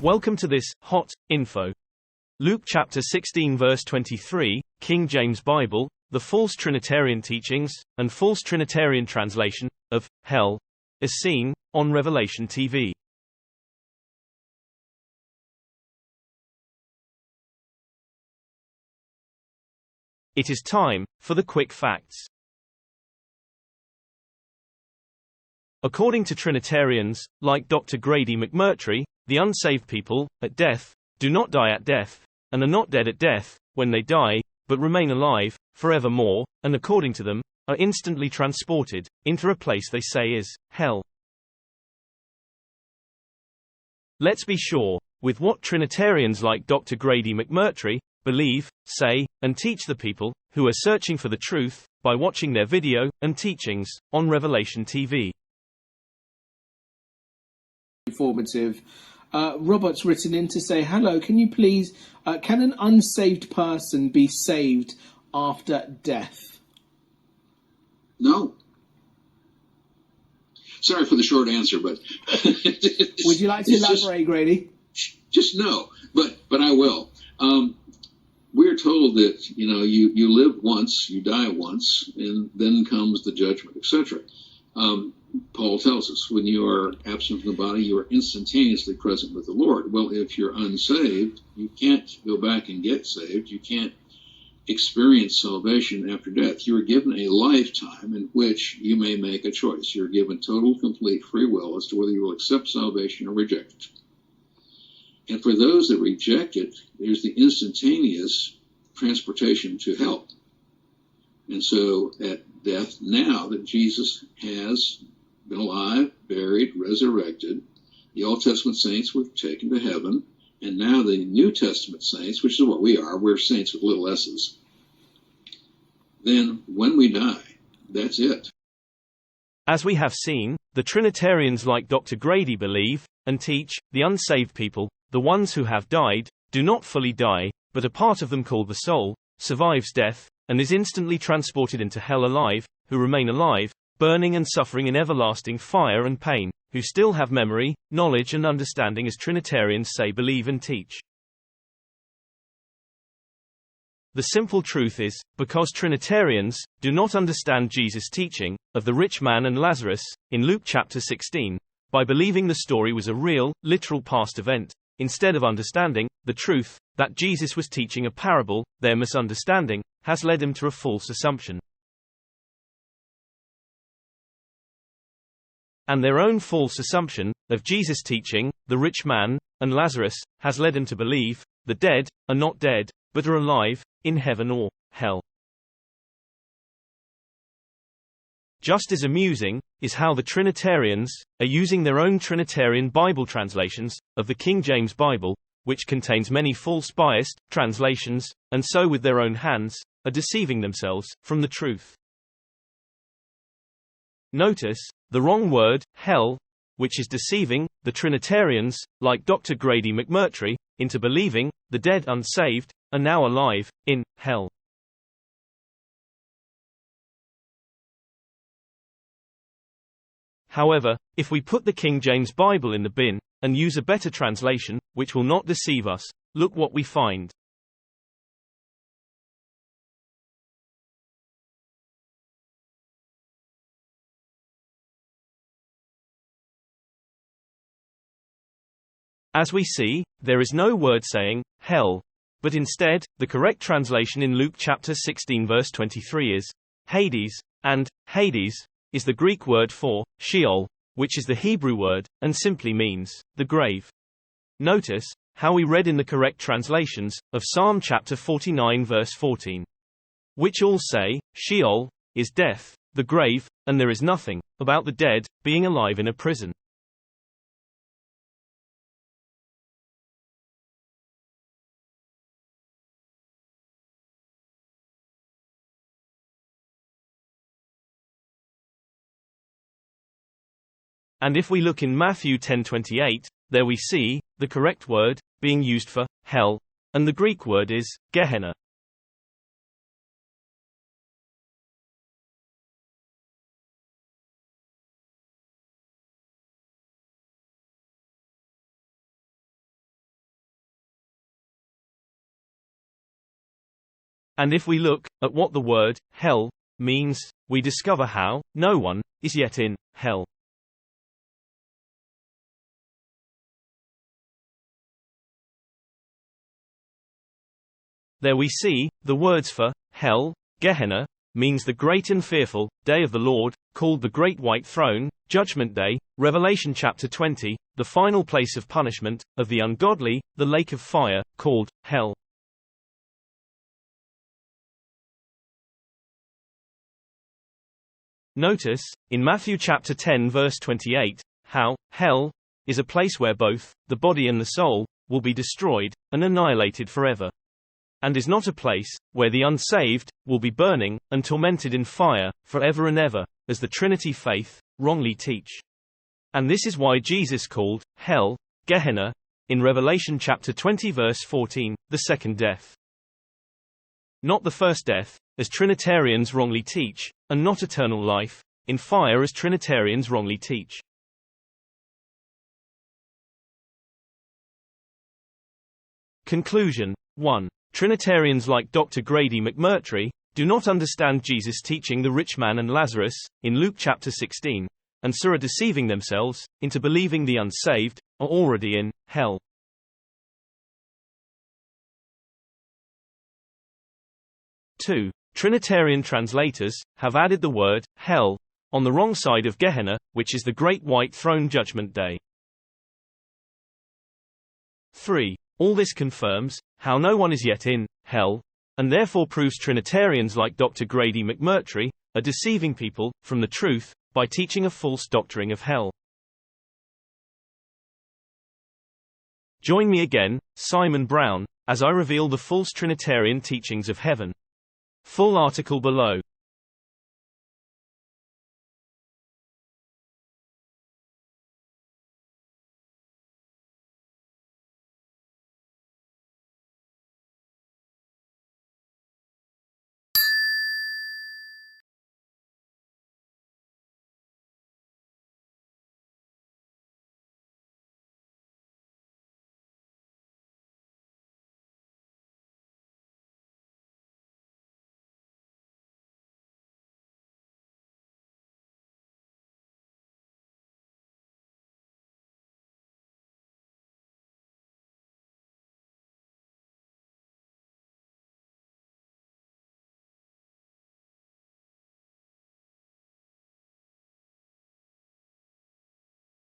Welcome to this hot info. Luke chapter 16 verse 23, King James Bible, the false Trinitarian teachings and false Trinitarian translation of hell is seen on Revelation TV. It is time for the quick facts. According to Trinitarians, like Dr. Grady McMurtry, the unsaved people, at death, do not die at death, and are not dead at death, when they die, but remain alive, forevermore, and according to them, are instantly transported, into a place they say is, hell. Let's be sure, with what Trinitarians like Dr. Grady McMurtry, believe, say, and teach the people, who are searching for the truth, by watching their video, and teachings, on Revelation TV. Informative. Robert's written in to say, hello, can you please, can an unsaved person be saved after death? No. Sorry for the short answer, but would you like to elaborate, Grady? Just no, but I will. We're told that you live once, you die once, and then comes the judgment, etc. Paul tells us when you are absent from the body, you are instantaneously present with the Lord. Well, if you're unsaved, you can't go back and get saved. You can't experience salvation after death. You are given a lifetime in which you may make a choice. You're given total, complete free will as to whether you will accept salvation or reject it. And for those that reject it, there's the instantaneous transportation to hell. And so at death, now that Jesus has been alive, buried, resurrected, the Old Testament saints were taken to heaven, and now the New Testament saints, which is what we are, we're saints with little s's. Then when we die, that's it. As we have seen, the Trinitarians like Dr. Grady believe, and teach, the unsaved people, the ones who have died, do not fully die, but a part of them called the soul, survives death, and is instantly transported into hell alive, who remain alive, burning and suffering in everlasting fire and pain, who still have memory, knowledge and understanding as Trinitarians say believe and teach. The simple truth is, because Trinitarians do not understand Jesus' teaching of the rich man and Lazarus in Luke chapter 16, by believing the story was a real, literal past event, instead of understanding the truth that Jesus was teaching a parable, their misunderstanding has led them to a false assumption. And their own false assumption of Jesus' teaching, the rich man and Lazarus, has led them to believe the dead are not dead, but are alive in heaven or hell. Just as amusing is how the Trinitarians are using their own Trinitarian Bible translations of the King James Bible, which contains many false biased translations, and so with their own hands are deceiving themselves from the truth. Notice the wrong word, hell, which is deceiving the Trinitarians, like Dr. Grady McMurtry, into believing the dead unsaved are now alive in hell. However, if we put the King James Bible in the bin and use a better translation, which will not deceive us, look what we find. As we see, there is no word saying hell, but instead, the correct translation in Luke chapter 16 verse 23 is Hades, and Hades is the Greek word for Sheol, which is the Hebrew word, and simply means the grave. Notice how we read in the correct translations of Psalm chapter 49 verse 14, which all say, Sheol is death, the grave, and there is nothing about the dead being alive in a prison. And if we look in Matthew 10:28, there we see the correct word being used for hell, and the Greek word is Gehenna. And if we look at what the word hell means, we discover how no one is yet in hell. There we see the words for hell, Gehenna, means the great and fearful day of the Lord, called the Great White Throne, Judgment Day, Revelation chapter 20, the final place of punishment of the ungodly, the lake of fire, called hell. Notice, in Matthew chapter 10 verse 28, how hell is a place where both the body and the soul will be destroyed and annihilated forever, and is not a place where the unsaved will be burning and tormented in fire forever and ever, as the Trinity faith wrongly teach. And this is why Jesus called hell, Gehenna, in Revelation chapter 20 verse 14, the second death. Not the first death, as Trinitarians wrongly teach, and not eternal life in fire as Trinitarians wrongly teach. Conclusion 1. Trinitarians like Dr. Grady McMurtry do not understand Jesus' teaching the rich man and Lazarus in Luke chapter 16, and so are deceiving themselves into believing the unsaved are already in hell. 2. Trinitarian translators have added the word hell on the wrong side of Gehenna, which is the Great White Throne Judgment Day. 3. All this confirms how no one is yet in hell, and therefore proves Trinitarians like Dr. Grady McMurtry are deceiving people from the truth by teaching a false doctrine of hell. Join me again, Simon Brown, as I reveal the false Trinitarian teachings of heaven. Full article below.